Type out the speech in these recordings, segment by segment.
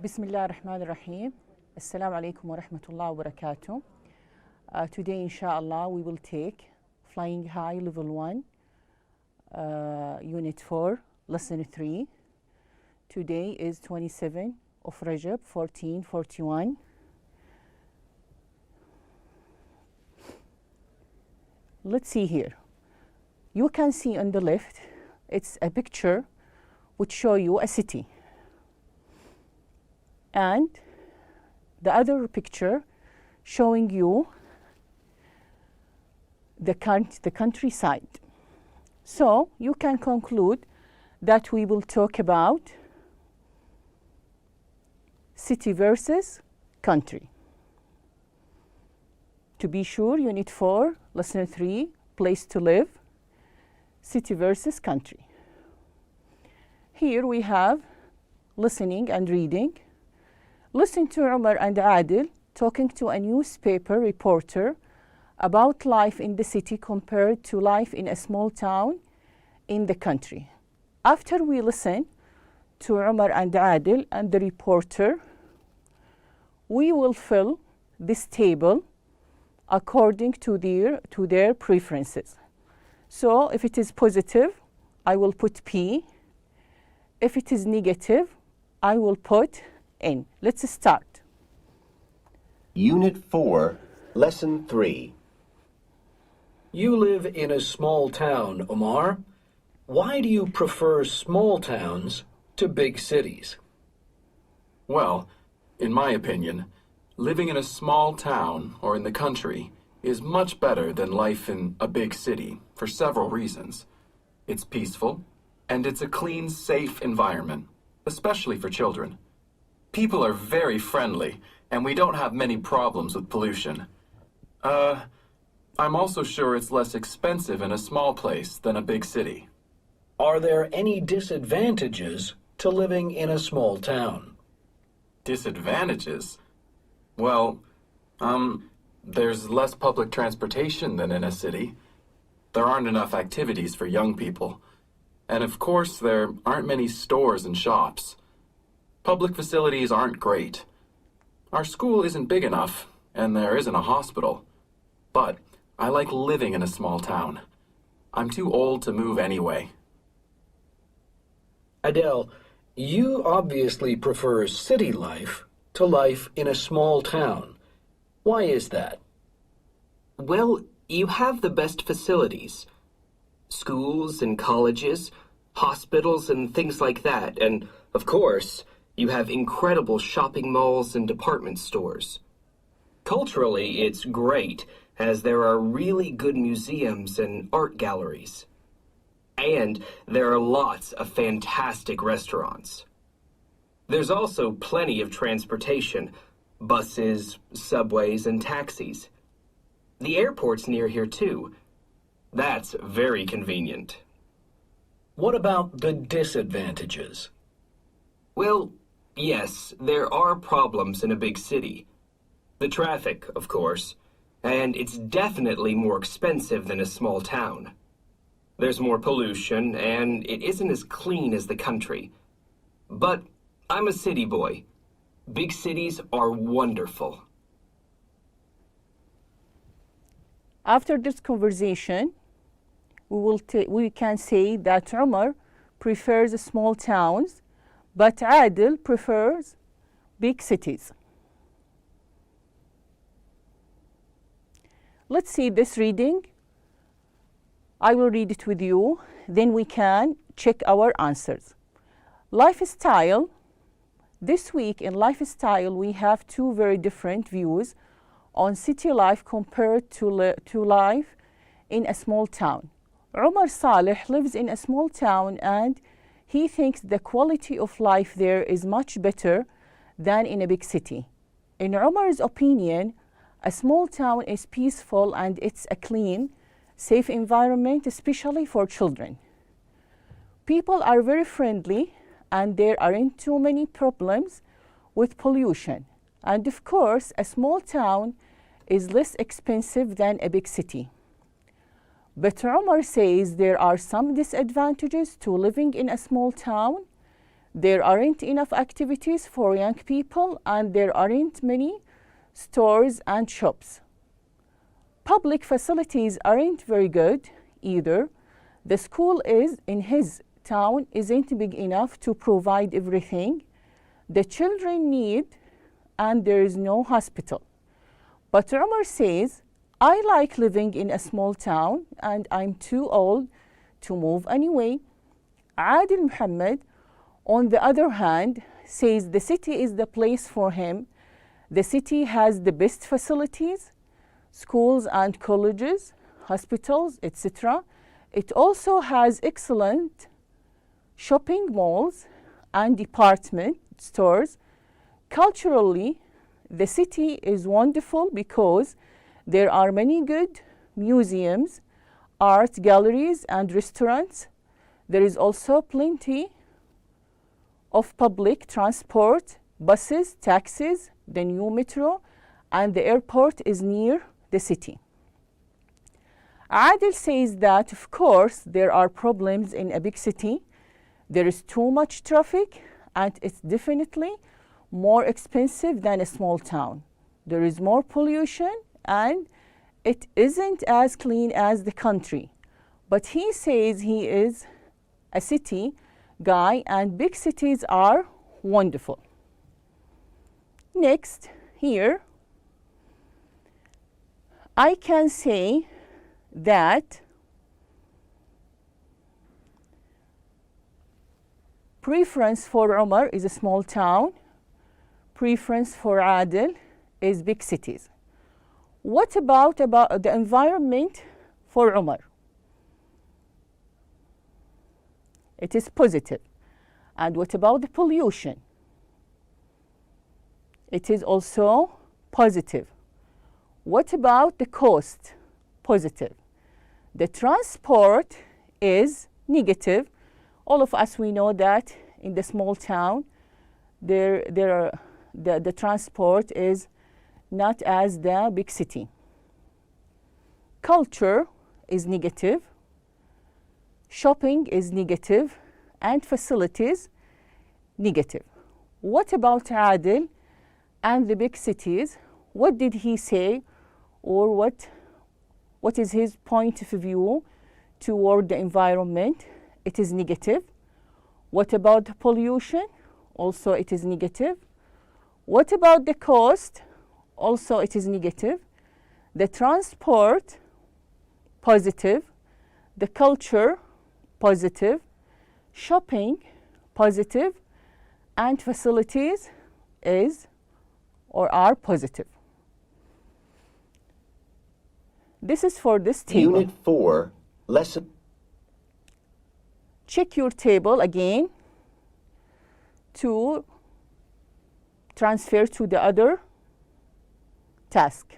بسم الله الرحمن الرحيم. السلام عليكم ورحمة الله وبركاته. Today, inshallah, we will take Flying High Level 1, Unit 4, Lesson 3. Today is 27 of Rajab, 1441. Let's see here. You can see on the left, it's a picture which show you a city. And the other picture showing you the countryside. So you can conclude that we will talk about city versus country. To be sure, Unit 4, Lesson 3, Place to Live, City versus Country. Here we have listening and reading. Listen to Umar and Adil talking to a newspaper reporter about life in the city compared to life in a small town in the country. After we listen to Umar and Adil and the reporter, we will fill this table according to their preferences. So if it is positive, I will put P. If it is negative, I will put N. Let's start. Unit 4, Lesson 3. You live in a small town, Omar. Why do you prefer small towns to big cities? Well, in my opinion, living in a small town or in the country is much better than life in a big city for several reasons. It's peaceful, and it's a clean, safe environment, especially for children. People are very friendly, and we don't have many problems with pollution. I'm also sure it's less expensive in a small place than a big city. Are there any disadvantages to living in a small town? Disadvantages? Well, there's less public transportation than in a city. There aren't enough activities for young people. And of course, there aren't many stores and shops. Public facilities aren't great. Our school isn't big enough, and there isn't a hospital. But I like living in a small town. I'm too old to move anyway. Adele, you obviously prefer city life to life in a small town. Why is that? Well, you have the best facilities. Schools and colleges, hospitals and things like that. And, of course, you have incredible shopping malls and department stores. Culturally, it's great, as there are really good museums and art galleries. And there are lots of fantastic restaurants. There's also plenty of transportation, buses, subways, and taxis. The airport's near here, too. That's very convenient. What about the disadvantages? Well, yes, there are problems in a big city. The traffic, of course, and it's definitely more expensive than a small town. There's more pollution, and it isn't as clean as the country. But I'm a city boy. Big cities are wonderful. After this conversation, we can say that Umar prefers small towns, but Adil prefers big cities. Let's see this reading. I will read it with you, then we can check our answers. Lifestyle. This week in lifestyle, we have two very different views on city life compared to life in a small town. Umar Saleh lives in a small town and he thinks the quality of life there is much better than in a big city. In Umar's opinion, a small town is peaceful and it's a clean, safe environment, especially for children. People are very friendly and there aren't too many problems with pollution. And of course, a small town is less expensive than a big city. But Umar says there are some disadvantages to living in a small town. There aren't enough activities for young people, and there aren't many stores and shops. Public facilities aren't very good either. The school in his town isn't big enough to provide everything the children need, and there is no hospital. But Umar says, I like living in a small town and I'm too old to move anyway. Adil Muhammad, on the other hand, says the city is the place for him. The city has the best facilities, schools and colleges, hospitals, etc. It also has excellent shopping malls and department stores. Culturally, the city is wonderful because there are many good museums, art galleries, and restaurants. There is also plenty of public transport, buses, taxis, the new metro, and the airport is near the city. Adil says that, of course, there are problems in a big city. There is too much traffic, and it's definitely more expensive than a small town. There is more pollution, and it isn't as clean as the country. But he says he is a city guy, and big cities are wonderful. Next, here, I can say that preference for Umar is a small town. Preference for Adil is big cities. What about the environment for Umar? It is positive. And what about the pollution? It is also positive. What about the cost? Positive. The transport is negative. All of us, we know that in the small town, the transport is not as the big city. Culture is negative. Shopping is negative, and facilities negative. What about Adil and the big cities? What did he say, or what is his point of view toward the environment? It is negative. What about the pollution? Also it is negative. What about the cost? Also it is negative. The transport, positive. The culture, positive. Shopping, positive. And facilities are positive. This is for this table. Unit 4, lesson. Check your table again to transfer to the other task.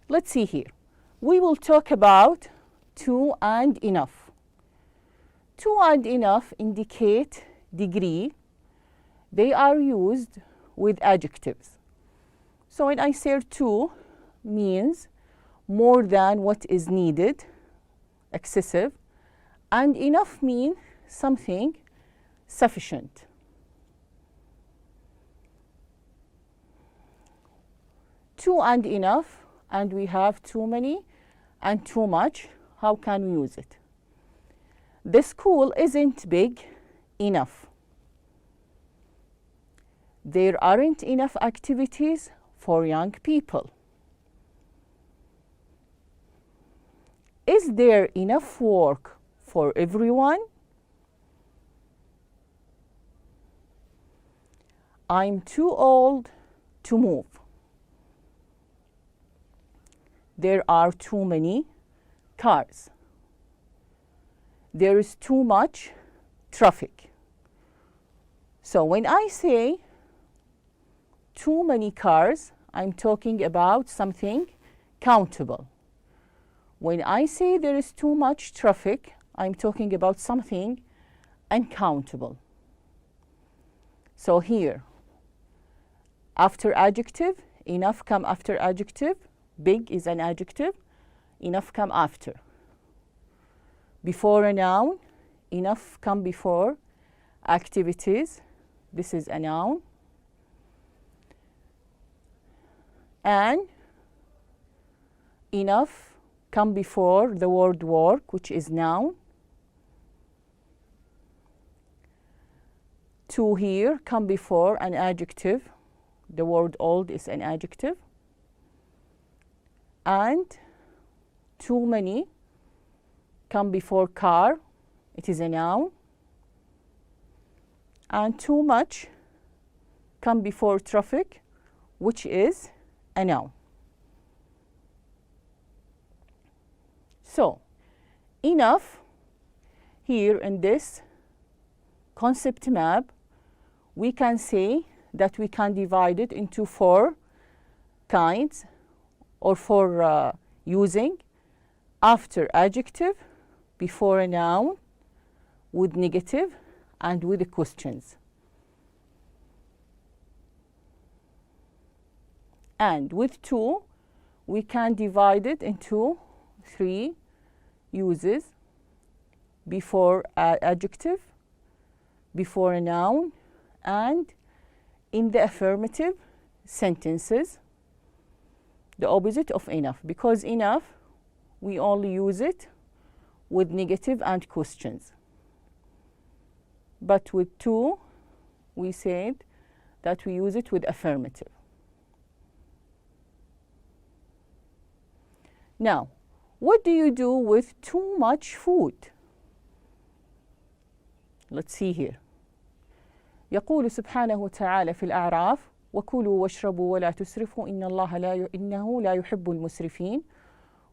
Let's see here. We will talk about to and enough. To and enough indicate degree. They are used with adjectives. So when I say to, means more than what is needed, excessive, and enough mean something sufficient. To and enough, and we have too many and too much. How can we use it? The school isn't big enough. There aren't enough activities for young people. Is there enough work for everyone? I'm too old to move. There are too many cars. There is too much traffic. So when I say too many cars, I'm talking about something countable. When I say there is too much traffic, I'm talking about something uncountable. So here, after adjective, enough come after adjective, big is an adjective, enough come after. Before a noun, enough come before, activities. This is a noun. And enough come before the word work, which is noun. To here come before an adjective. The word old is an adjective. And too many come before car. It is a noun. And too much come before traffic, which is a noun. So, enough here in this concept map, we can say that we can divide it into 4 kinds, or 4 using after adjective, before a noun, with negative, and with the questions. And with 2, we can divide it into 3 uses: before adjective, before a noun, and in the affirmative sentences, the opposite of enough. Because enough, we only use it with negative and questions. But with 2, we said that we use it with affirmative. Now, what do you do with too much food? Let's see here. يقول سبحانه وتعالى في الأعراف: وكلوا واشربوا ولا تسرفوا إنه لا يحب المسرفين.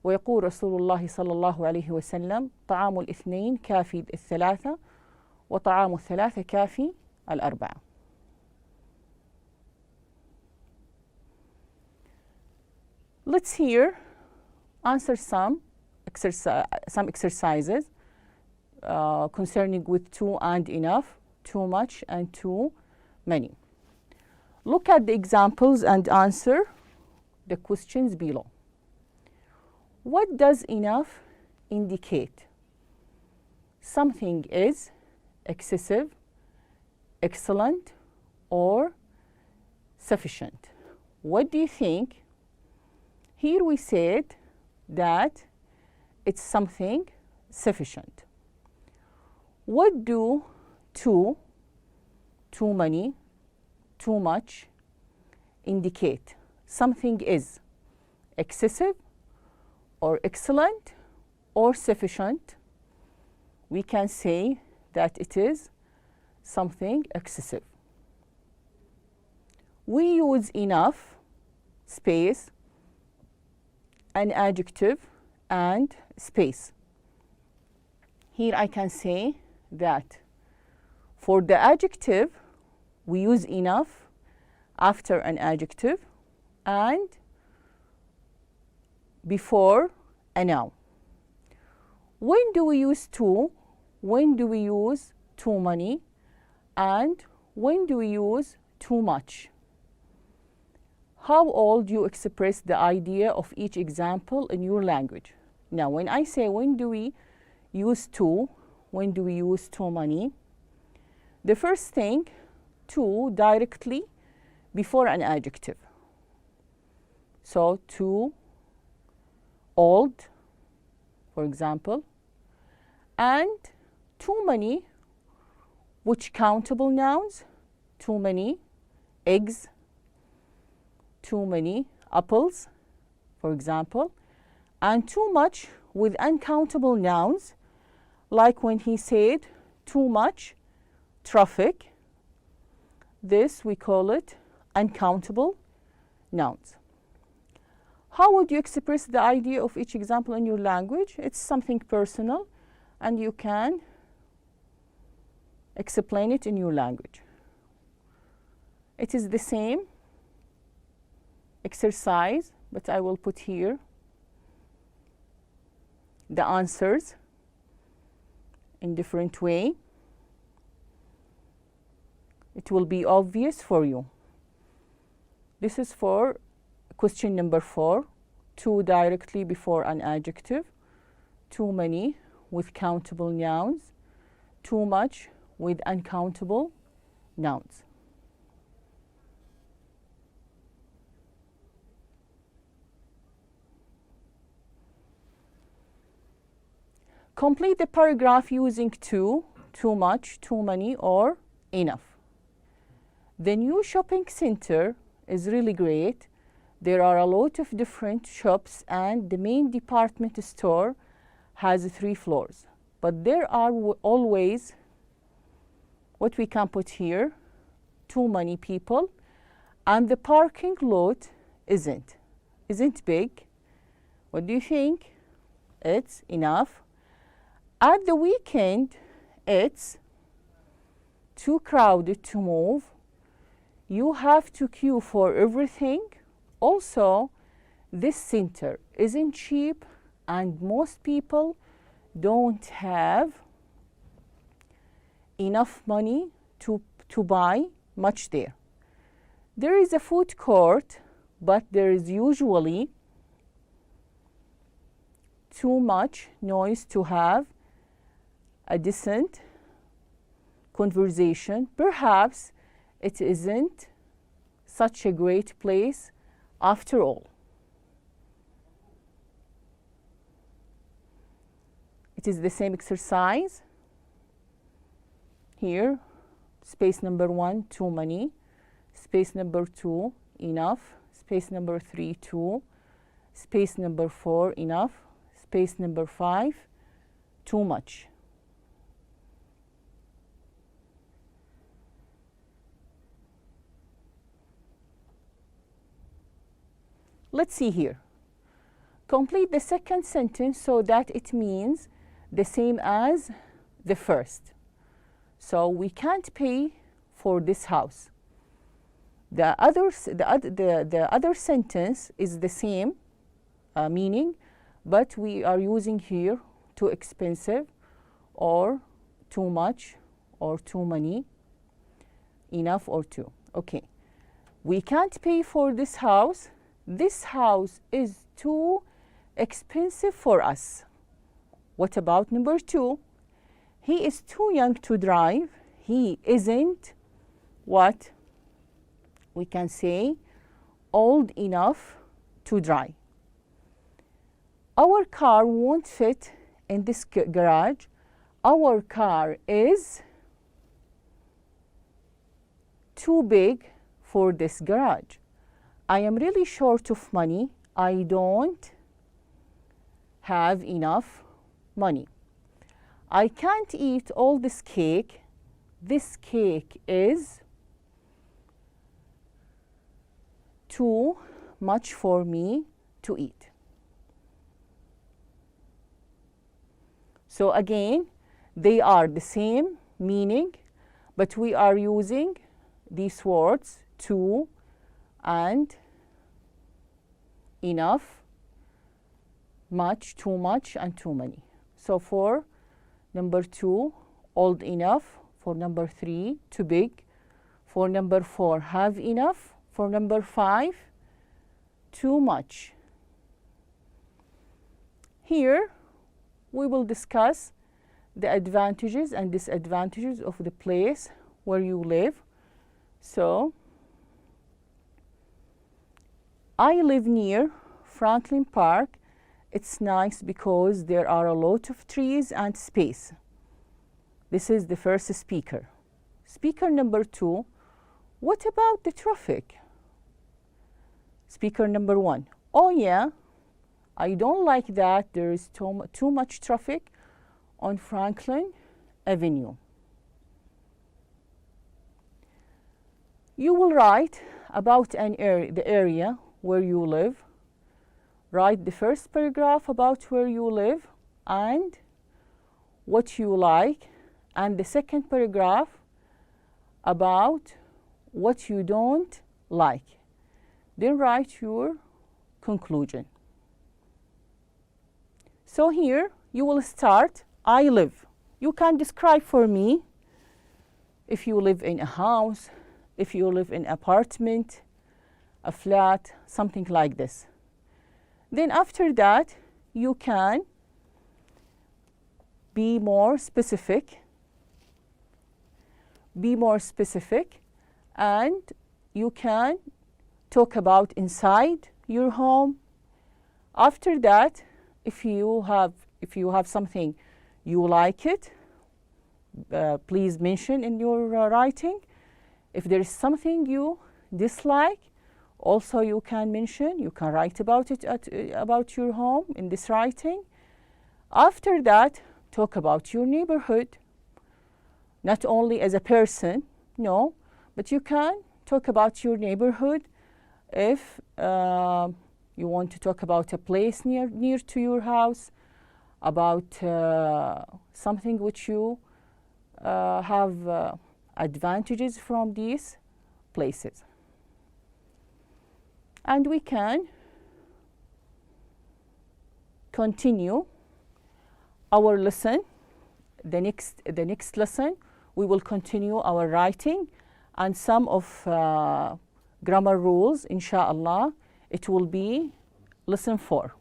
ويقول رسول الله صلى الله عليه وسلم: طعام الاثنين كافي الثلاثة، وطعام الثلاثة كافي الأربعة. Let's here answer some exercises concerning with too and enough, too much and too many. Look at the examples and answer the questions below. What does enough indicate? Something is excessive, excellent, or sufficient. What do you think? Here we said that it's something sufficient. What do too many, too much indicate? Something is excessive or excellent or sufficient. We can say that it is something excessive. We use enough, space, an adjective, and space. Here I can say that for the adjective, we use enough after an adjective and before a noun. When do we use too? When do we use too many? And when do we use too much? How old you express the idea of each example in your language. Now, when I say when do we use too, when do we use too many? The first thing, too directly before an adjective. So, too old, for example, and too many, which countable nouns, too many eggs, too many apples, for example, and too much with uncountable nouns, like when he said too much traffic. This we call it uncountable nouns. How would you express the idea of each example in your language? It's something personal, and you can explain it in your language. It is the same exercise, but I will put here the answers in different way. It will be obvious for you. This is for question number 4, too directly before an adjective, too many with countable nouns, too much with uncountable nouns. Complete the paragraph using too much, too many, or enough. The new shopping center is really great. There are a lot of different shops and the main department store has 3 floors. But there are always, what we can put here, too many people, and the parking lot isn't big. What do you think? It's enough. At the weekend, it's too crowded to move. You have to queue for everything. Also, this center isn't cheap and most people don't have enough money to buy much there. There is a food court, but there is usually too much noise to have a decent conversation. Perhaps it isn't such a great place after all. It is the same exercise. Here, space number 1, too many. Space number 2, enough. Space number 3, too. Space number 4, enough. Space number 5, too much. Let's see here. Complete the second sentence so that it means the same as the first. So we can't pay for this house. The other sentence is the same meaning, but we are using here too expensive or too much or too many, enough or too. Okay. We can't pay for this house. This house is too expensive for us. What about number 2? He is too young to drive. He isn't what we can say old enough to drive. Our car won't fit in this garage. Our car is too big for this garage. I am really short of money. I don't have enough money. I can't eat all this cake. This cake is too much for me to eat. So again, they are the same meaning, but we are using these words too and enough, much, too much, and too many. So for number 2, old enough. For number 3, too big. For number 4, have enough. For number 5, too much. Here we will discuss the advantages and disadvantages of the place where you live. So I live near Franklin Park. It's nice because there are a lot of trees and space. This is the first speaker. Speaker number 2, what about the traffic? Speaker number 1, oh yeah, I don't like that there is too much traffic on Franklin Avenue. You will write about the area where you live. Write the first paragraph about where you live and what you like, and the second paragraph about what you don't like. Then write your conclusion. So here you will start, I live. You can describe for me if you live in a house, if you live in an apartment, a flat, something like this. Then after that, you can be more specific be more specific, and you can talk about inside your home. After that, if you have something you like it, please mention in your writing. If there is something you dislike, also you can mention. You can write about it about your home in this writing. After that, talk about your neighborhood. Not only as a person, no, but you can talk about your neighborhood. If you want to talk about a place near to your house, about something which you have advantages from these places. And we can continue our lesson. The next lesson, we will continue our writing and some of grammar rules, inshallah. It will be lesson 4.